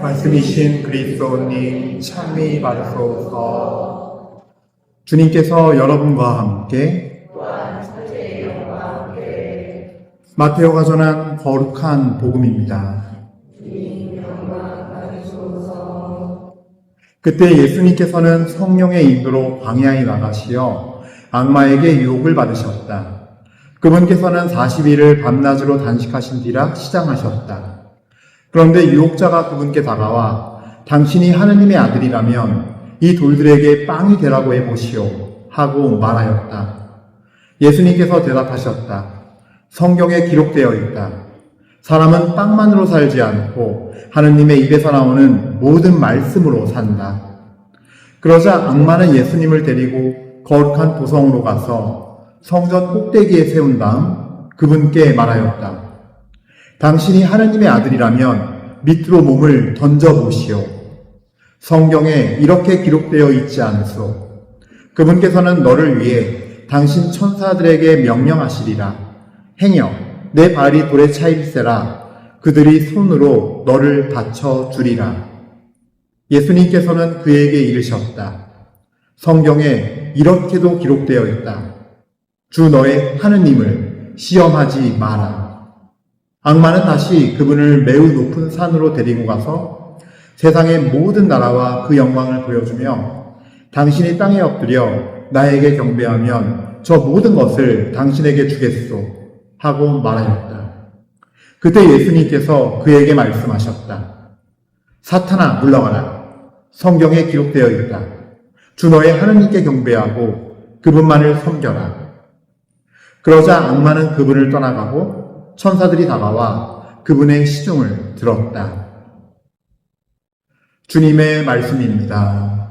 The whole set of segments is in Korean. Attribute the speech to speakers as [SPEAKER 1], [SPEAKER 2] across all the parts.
[SPEAKER 1] 말씀이신 그리스도님 찬미 받으소서. 주님께서 여러분과 함께 마테오가 전한 거룩한 복음입니다. 그때 예수님께서는 성령의 인도로 광야에 나가시어 악마에게 유혹을 받으셨다. 그분께서는 40일을 밤낮으로 단식하신 뒤라 시장하셨다. 그런데 유혹자가 그분께 다가와 당신이 하느님의 아들이라면 이 돌들에게 빵이 되라고 해보시오 하고 말하였다. 예수님께서 대답하셨다. 성경에 기록되어 있다. 사람은 빵만으로 살지 않고 하느님의 입에서 나오는 모든 말씀으로 산다. 그러자 악마는 예수님을 데리고 거룩한 도성으로 가서 성전 꼭대기에 세운 다음 그분께 말하였다. 당신이 하느님의 아들이라면 밑으로 몸을 던져보시오. 성경에 이렇게 기록되어 있지 않소. 그분께서는 너를 위해 당신 천사들에게 명령하시리라. 행여 내 발이 돌에 차일세라. 그들이 손으로 너를 받쳐주리라. 예수님께서는 그에게 이르셨다. 성경에 이렇게도 기록되어 있다. 주 너의 하느님을 시험하지 마라. 악마는 다시 그분을 매우 높은 산으로 데리고 가서 세상의 모든 나라와 그 영광을 보여주며 당신이 땅에 엎드려 나에게 경배하면 저 모든 것을 당신에게 주겠소 하고 말하였다. 그때 예수님께서 그에게 말씀하셨다. 사탄아 물러가라. 성경에 기록되어 있다. 주 너의 하느님께 경배하고 그분만을 섬겨라. 그러자 악마는 그분을 떠나가고 천사들이 다가와 그분의 시중을 들었다. 주님의 말씀입니다.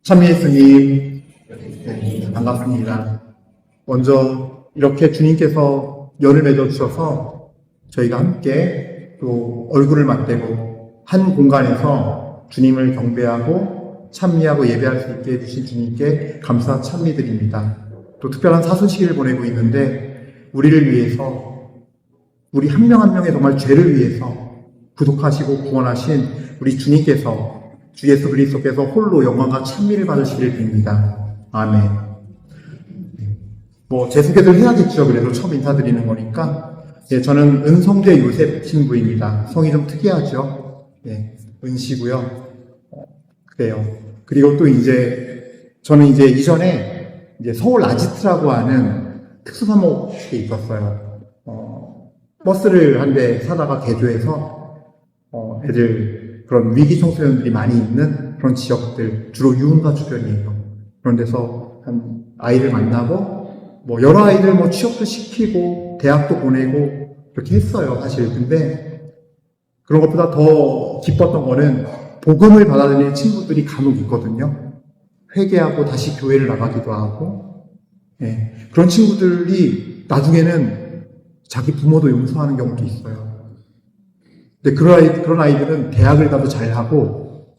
[SPEAKER 1] 참 예수님, 반갑습니다. 먼저 이렇게 주님께서 연을 맺어 주셔서 저희가 함께 또 얼굴을 맞대고 한 공간에서 주님을 경배하고 찬미하고 예배할 수 있게 해주신 주님께 감사 찬미드립니다. 또 특별한 사순시기를 보내고 있는데 우리를 위해서, 우리 한 명 한 명의 정말 죄를 위해서 구속하시고 구원하신 우리 주님께서, 주 예수 그리스도께서 홀로 영광과 찬미를 받으시길 빕니다. 아멘. 제 소개를 해야겠죠. 그래도 처음 인사드리는 거니까. 저는 은성대 요셉 신부입니다. 성이 좀 특이하죠. 은씨고요. 그래요. 그리고 또 저는 이전에 서울 아지트라고 하는 특수사목에 있었어요. 버스를 한 대 사다가 개조해서 애들 그런 위기 청소년들이 많이 있는 그런 지역들, 주로 유흥가 주변이에요. 그런 데서 한 아이를 만나고 여러 아이들 취업도 시키고 대학도 보내고 그렇게 했어요, 사실. 근데 그런 것보다 더 기뻤던 거는 복음을 받아들이는 친구들이 간혹 있거든요. 회개하고 다시 교회를 나가기도 하고, 그런 친구들이 나중에는 자기 부모도 용서하는 경우도 있어요. 근데 그런 아이들은 대학을 가도 잘하고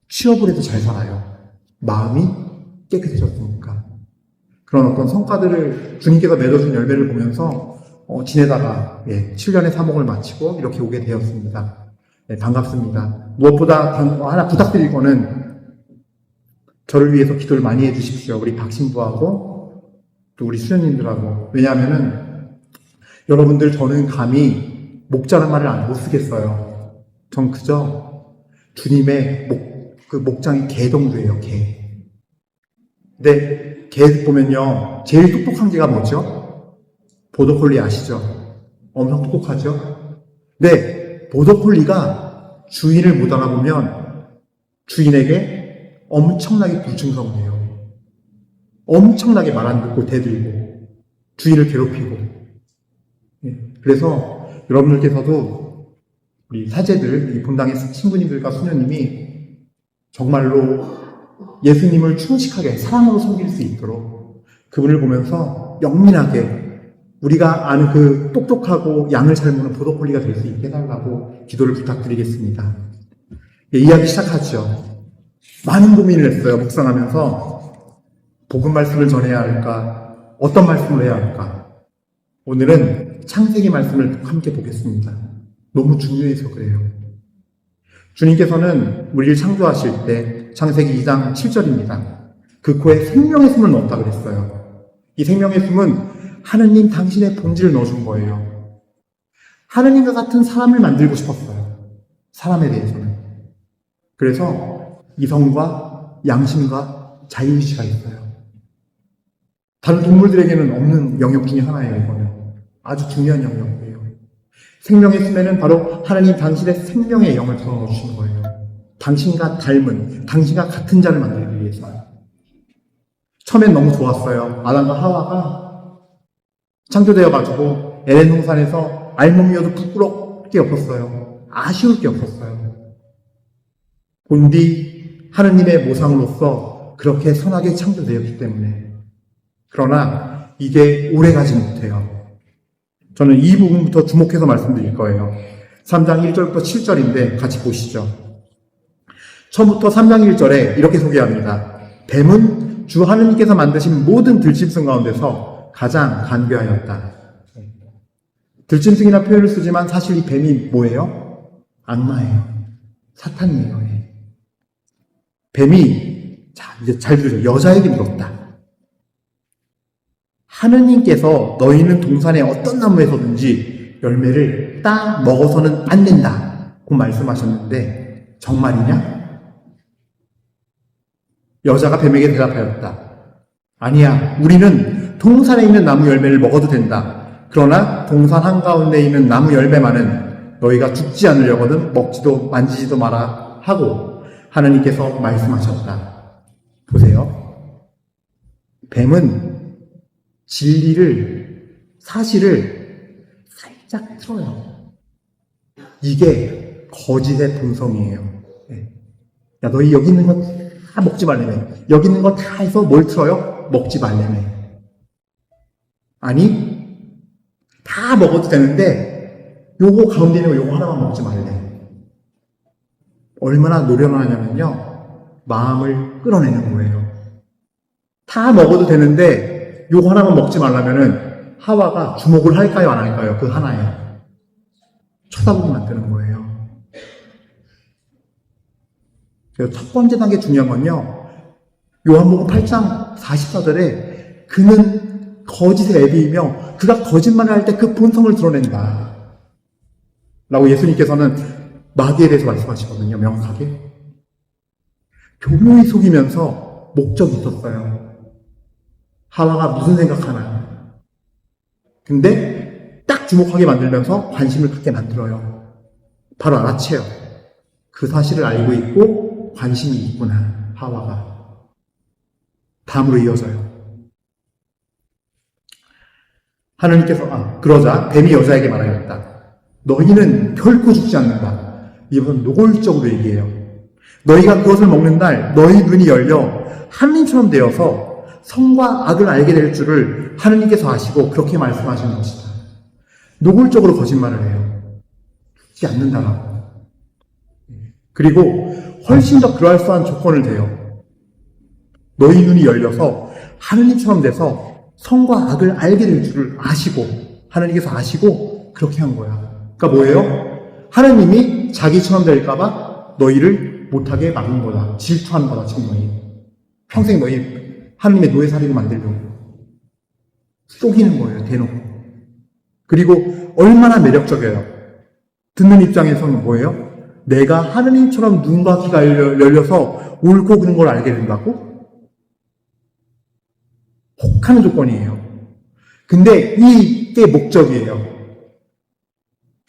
[SPEAKER 1] 취업을 해도 잘 살아요. 마음이 깨끗해졌으니까. 그런 어떤 성과들을 주님께서 맺어준 열매를 보면서 지내다가 7년의 사목을 마치고 이렇게 오게 되었습니다. 반갑습니다. 무엇보다 하나 부탁드릴 거는 저를 위해서 기도를 많이 해주십시오. 우리 박신부하고 또 우리 수련님들하고. 왜냐하면은 여러분들, 저는 감히 목자란 말을 못 쓰겠어요. 전 그저 주님의 목장이 개 정도예요. 개. 근데 개 보면요, 제일 똑똑한 개가 뭐죠? 보더콜리 아시죠? 엄청 똑똑하죠? 근데 보더콜리가 주인을 못 알아보면 주인에게 엄청나게 불충성해요. 엄청나게 말 안 듣고 대들고 주인을 괴롭히고. 그래서 여러분들께서도 우리 사제들, 이 본당의 신부님들과 수녀님이 정말로 예수님을 충직하게 사랑으로 섬길 수 있도록 그분을 보면서 영민하게 우리가 아는 그 똑똑하고 양을 잘 무는 보더콜리가 될 수 있게 해달라고 기도를 부탁드리겠습니다. 이야기 시작하죠. 많은 고민을 했어요. 묵상하면서 복음 말씀을 전해야 할까? 어떤 말씀을 해야 할까? 오늘은 창세기 말씀을 함께 보겠습니다. 너무 중요해서 그래요. 주님께서는 우리를 창조하실 때 창세기 2장 7절입니다. 그 코에 생명의 숨을 넣었다 그랬어요. 이 생명의 숨은 하느님 당신의 본질을 넣어준 거예요. 하느님과 같은 사람을 만들고 싶었어요. 사람에 대해서는. 그래서 이성과 양심과 자유의지가 있어요. 다른 동물들에게는 없는 영역 중에 하나예요. 이거는 아주 중요한 영역이에요. 생명의 숨에는 바로 하나님 당신의 생명의 영을 불어넣으신 거예요. 당신과 닮은, 당신과 같은 자를 만들기 위해서. 처음엔 너무 좋았어요. 아담과 하와가 창조되어가지고 에덴 동산에서 알몸이어도 부끄럽게 없었어요. 아쉬울 게 없었어요. 본디 하느님의 모상으로서 그렇게 선하게 창조되었기 때문에. 그러나 이게 오래가지 못해요. 저는 이 부분부터 주목해서 말씀드릴 거예요. 3장 1절부터 7절인데 같이 보시죠. 처음부터 3장 1절에 이렇게 소개합니다. 뱀은 주 하느님께서 만드신 모든 들짐승 가운데서 가장 간교하였다. 들짐승이나 표현을 쓰지만 사실 이 뱀이 뭐예요? 악마예요. 사탄이에요. 뱀이, 자, 이제 잘 들으세요. 여자에게 물었다. 하느님께서 너희는 동산의 어떤 나무에서든지 열매를 따 먹어서는 안 된다. 고 말씀하셨는데 정말이냐? 여자가 뱀에게 대답하였다. 아니야. 우리는 동산에 있는 나무 열매를 먹어도 된다. 그러나 동산 한가운데 있는 나무 열매만은 너희가 죽지 않으려거든 먹지도 만지지도 마라 하고 하느님께서 말씀하셨다. 보세요. 뱀은 진리를, 사실을 살짝 틀어요. 이게 거짓의 본성이에요. 야, 너희 여기 있는 거 다 먹지 말래매. 여기 있는 거 다 해서 뭘 틀어요? 먹지 말래매. 아니, 다 먹어도 되는데 요거 가운데 있는 거 요거 하나만 먹지 말래. 얼마나 노련하냐면요. 마음을 끌어내는 거예요. 다 먹어도 되는데 요거 하나만 먹지 말라면은 하와가 주목을 할까요? 안 할까요? 그 하나에. 쳐다보게 만드는 거예요. 그래서 첫 번째 단계 중요한 건요. 요한복음 8장 44절에 그는 거짓의 애비이며 그가 거짓말을 할 때 그 본성을 드러낸다. 라고 예수님께서는 마귀에 대해서 말씀하시거든요. 명확하게. 교묘히 속이면서 목적이 있었어요. 하와가 무슨 생각하나. 근데 딱 주목하게 만들면서 관심을 갖게 만들어요. 바로 알아채요. 그 사실을 알고 있고 관심이 있구나. 하와가. 다음으로 이어져요. 하느님께서 그러자 뱀이 여자에게 말하였다. 너희는 결코 죽지 않는다. 이번 노골적으로 얘기해요. 너희가 그것을 먹는 날 너희 눈이 열려 하느님처럼 되어서 선과 악을 알게 될 줄을 하느님께서 아시고 그렇게 말씀하시는 것이다. 노골적으로 거짓말을 해요. 죽지 않는다라고. 그리고 훨씬 더 그럴싸한 조건을 대요. 너희 눈이 열려서 하느님처럼 돼서 선과 악을 알게 될 줄을 아시고 하느님께서 아시고 그렇게 한 거야. 그러니까 뭐예요? 하느님이 자기처럼 될까봐 너희를 못하게 막은 거다. 질투하는 거다. 지금 너희 평생 너희 하느님의 노예살이로 만들려고 속이는 거예요. 대놓고. 그리고 얼마나 매력적이에요. 듣는 입장에서는 뭐예요? 내가 하느님처럼 눈과 귀가 열려서 옳고 그른 걸 알게 된다고? 혹하는 조건이에요. 근데 이게 목적이에요.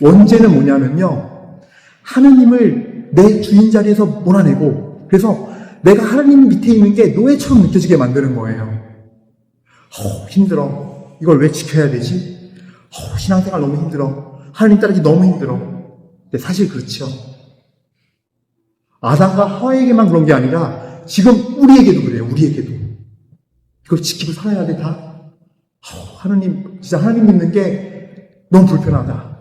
[SPEAKER 1] 원죄는 뭐냐면요. 하느님을 내 주인 자리에서 몰아내고 그래서 내가 하느님 밑에 있는 게 노예처럼 느껴지게 만드는 거예요. 힘들어. 이걸 왜 지켜야 되지? 신앙생활 너무 힘들어. 하느님 따르기 너무 힘들어. 근데 사실 그렇죠. 아담과 하와에게만 그런 게 아니라 지금 우리에게도 그래요. 우리에게도. 이걸 지키고 살아야 돼 다. 하느님 진짜 하느님 믿는 게 너무 불편하다.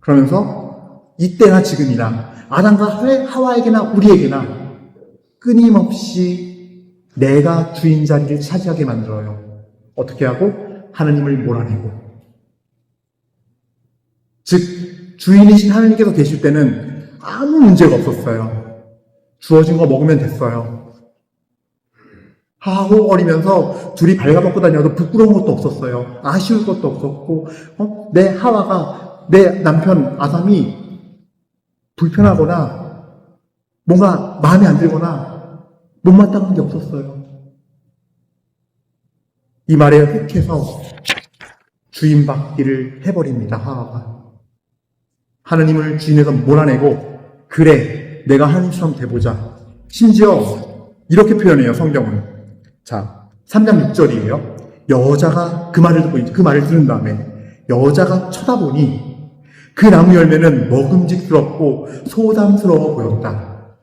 [SPEAKER 1] 그러면서 이때나 지금이나 아담과 하와에게나 우리에게나 끊임없이 내가 주인 자리를 차지하게 만들어요. 어떻게 하고? 하느님을 몰아내고, 즉 주인이신 하느님께서 계실 때는 아무 문제가 없었어요. 주어진 거 먹으면 됐어요. 하호거리면서 둘이 발가벗고 다녀도 부끄러운 것도 없었어요. 아쉬울 것도 없었고, 내 하와가, 내 남편 아담이 불편하거나 뭔가 마음에 안 들거나 못마땅한 게 없었어요. 이 말에 흑해서 주인받기를 해버립니다. 하와가. 하느님을 주인에서 몰아내고, 그래, 내가 하느님처럼 돼보자. 심지어 이렇게 표현해요, 성경은. 자, 3장 6절이에요. 여자가 그 말을 듣고, 그 말을 들은 다음에 여자가 쳐다보니 그 나무 열매는 먹음직스럽고 소담스러워 보였다.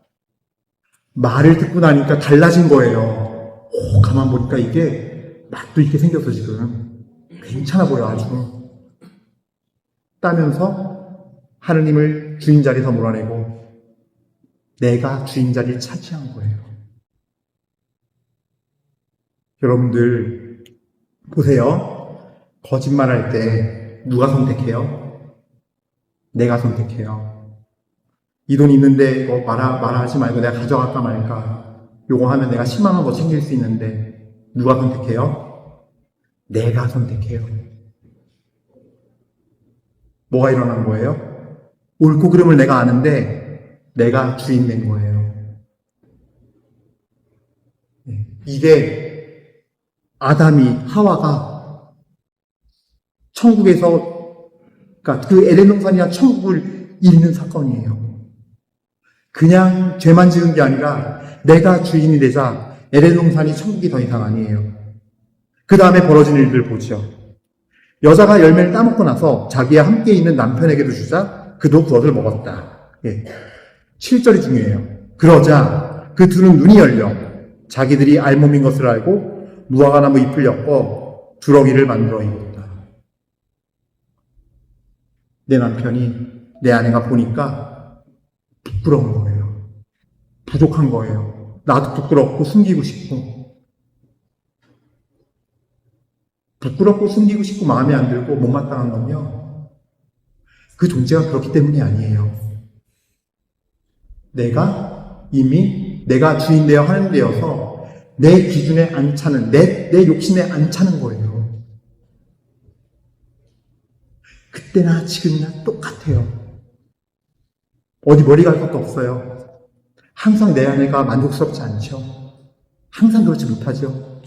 [SPEAKER 1] 말을 듣고 나니까 달라진 거예요. 가만 보니까 이게 맛도 있게 생겼어, 지금. 괜찮아 보여, 아주. 따면서 하느님을 주인 자리에서 몰아내고 내가 주인 자리를 차지한 거예요. 여러분들 보세요. 거짓말할 때 누가 선택해요? 내가 선택해요. 이 돈 있는데 이거 말하지 말고 내가 가져갈까 말까. 요거 하면 내가 10만 원 더 챙길 수 있는데 누가 선택해요? 내가 선택해요. 뭐가 일어난 거예요? 옳고 그름을 내가 아는데 내가 주인 된 거예요. 이게 아담이, 하와가 천국에서, 그러니까 그 에덴 동산이나 천국을 잇는 사건이에요. 그냥 죄만 지은 게 아니라 내가 주인이 되자 에덴 동산이 천국이 더 이상 아니에요. 그 다음에 벌어진 일들 보죠. 여자가 열매를 따먹고 나서 자기와 함께 있는 남편에게도 주자 그도 그것을 먹었다. 7절이 중요해요. 그러자 그 둘은 눈이 열려 자기들이 알몸인 것을 알고 무화과나무 잎을 엮어 두렁이를 만들어 입었다. 내 남편이, 내 아내가 보니까 부끄러운 거예요. 부족한 거예요. 나도 부끄럽고 숨기고 싶고, 부끄럽고 숨기고 싶고 마음에 안 들고 못마땅한 건요, 그 존재가 그렇기 때문이 아니에요. 내가 이미 내가 주인 되어 하는 되어서 내 기준에 안 차는, 내 욕심에 안 차는 거예요. 그때나 지금이나 똑같아요. 어디 머리 갈 것도 없어요. 항상 내 아내가 만족스럽지 않죠. 항상 그렇지 못하죠.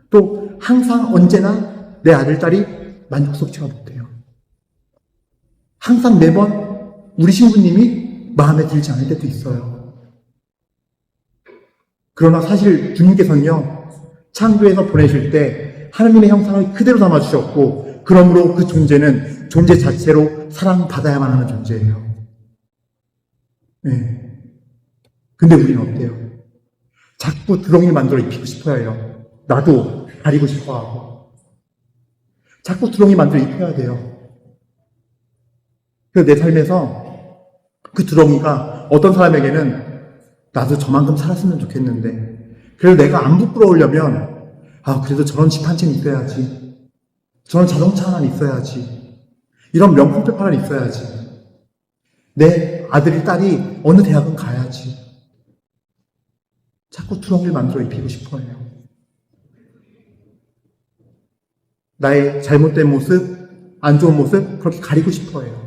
[SPEAKER 1] 또 항상 언제나 내 아들, 딸이 만족스럽지가 못해요. 항상 매번 우리 신부님이 마음에 들지 않을 때도 있어요. 그러나 사실 주님께서는요, 창조에서 보내실 때 하나님의 형상을 그대로 담아주셨고, 그러므로 그 존재는 존재 자체로 사랑받아야만 하는 존재예요. 네. 근데 우리는 어때요? 자꾸 두렁이를 만들어 입히고 싶어야 해요. 나도 가리고 싶어 하고. 자꾸 두렁이 만들어 입혀야 돼요. 그래서 내 삶에서 그 두렁이가 어떤 사람에게는 나도 저만큼 살았으면 좋겠는데, 그래도 내가 안 부끄러우려면, 그래도 저런 집 한 채 있어야지. 저런 자동차 하나 있어야지. 이런 명품백 하나 있어야지. 내 아들이, 딸이 어느 대학은 가야지. 자꾸 두렁이를 만들어 입히고 싶어 해요. 나의 잘못된 모습, 안 좋은 모습, 그렇게 가리고 싶어 해요.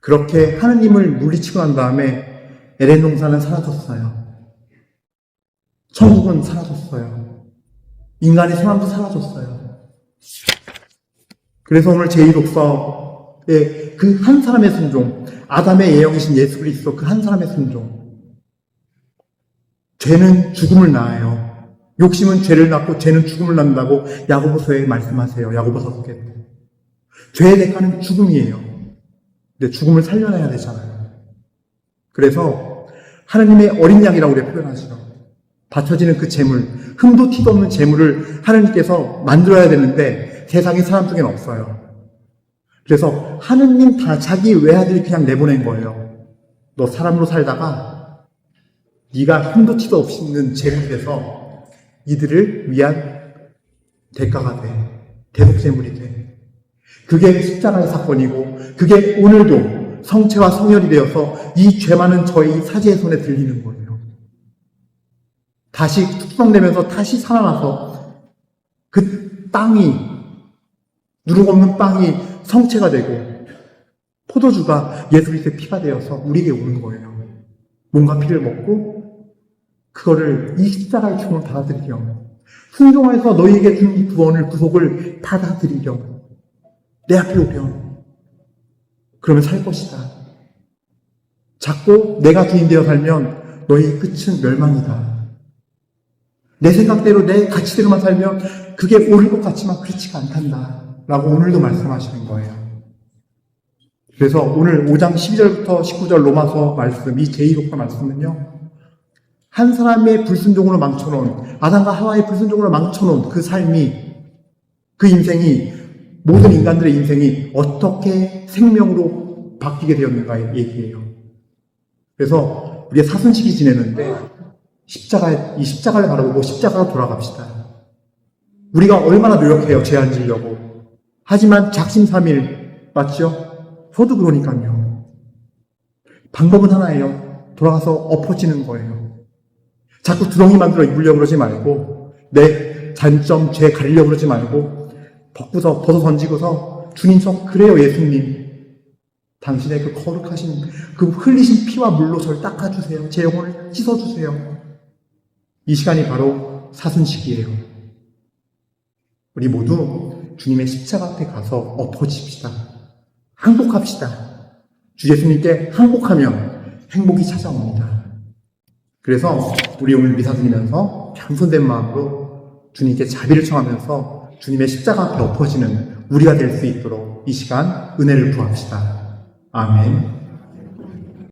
[SPEAKER 1] 그렇게 하느님을 물리치고 난 다음에 에덴 동산은 사라졌어요. 천국은 사라졌어요. 인간의 소망도 사라졌어요. 그래서 오늘 제2독서에 그 한 사람의 순종, 아담의 예형이신 예수 그리스도 그 한 사람의 순종. 죄는 죽음을 낳아요. 욕심은 죄를 낳고 죄는 죽음을 낳는다고 야고보서에 말씀하세요. 야고보서 4개. 죄의 대가는 죽음이에요. 근데 죽음을 살려내야 되잖아요. 그래서 하나님의 어린 양이라고 우리가 표현하죠. 바쳐지는 그 재물, 흠도 티도 없는 재물을 하나님께서 만들어야 되는데 세상에 사람 중에는 없어요. 그래서 하느님 다 자기 외아들이 그냥 내보낸 거예요. 너 사람으로 살다가 네가 흠도 티도 없이 있는 재물이 돼서 이들을 위한 대가가 돼. 대속제물이 돼. 그게 십자가의 사건이고 그게 오늘도 성체와 성혈이 되어서 이 죄 많은 저의 사제의 손에 들리는 거예요. 다시 숙성되면서 다시 살아나서 그 땅이, 누룩 없는 빵이 성체가 되고 포도주가 예수 그리스도의 피가 되어서 우리에게 오는 거예요. 몸과 피를 먹고 그거를 이 십자가의 총을 받아들이렴. 순종해서 너희에게 준 이 구원을, 구속을 받아들이렴. 내 앞에 오렴. 그러면 살 것이다. 자꾸 내가 주인 되어 살면 너희 끝은 멸망이다. 내 생각대로 내 가치대로만 살면 그게 옳을 것 같지만 그렇지가 않단다. 라고 오늘도 말씀하시는 거예요. 그래서 오늘 5장 12절부터 19절 로마서 말씀, 이 제2독과 말씀은요, 한 사람의 불순종으로 망쳐놓은, 아담과 하와의 불순종으로 망쳐놓은 그 삶이, 그 인생이, 모든 인간들의 인생이 어떻게 생명으로 바뀌게 되었는가의 얘기예요. 그래서 우리가 사순식이 지내는데 이 십자가를 바라보고 십자가로 돌아갑시다. 우리가 얼마나 노력해요, 죄 안 지려고. 하지만 작심삼일, 맞죠? 저도 그러니까요. 방법은 하나예요. 돌아가서 엎어지는 거예요. 자꾸 두덩이 만들어 입으려고 그러지 말고, 내 단점, 죄 가리려고 그러지 말고, 벗어 던지고서 주님 그래요, 예수님. 당신의 그 거룩하신, 그 흘리신 피와 물로 저를 닦아주세요. 제 영혼을 씻어주세요. 이 시간이 바로 사순식이에요. 우리 모두 주님의 십자가 앞에 가서 엎어집시다. 항복합시다. 주 예수님께 항복하면 행복이 찾아옵니다. 그래서 우리 오늘 미사 드리면서 겸손된 마음으로 주님께 자비를 청하면서 주님의 십자가 앞에 엎어지는 우리가 될 수 있도록 이 시간 은혜를 구합시다. 아멘.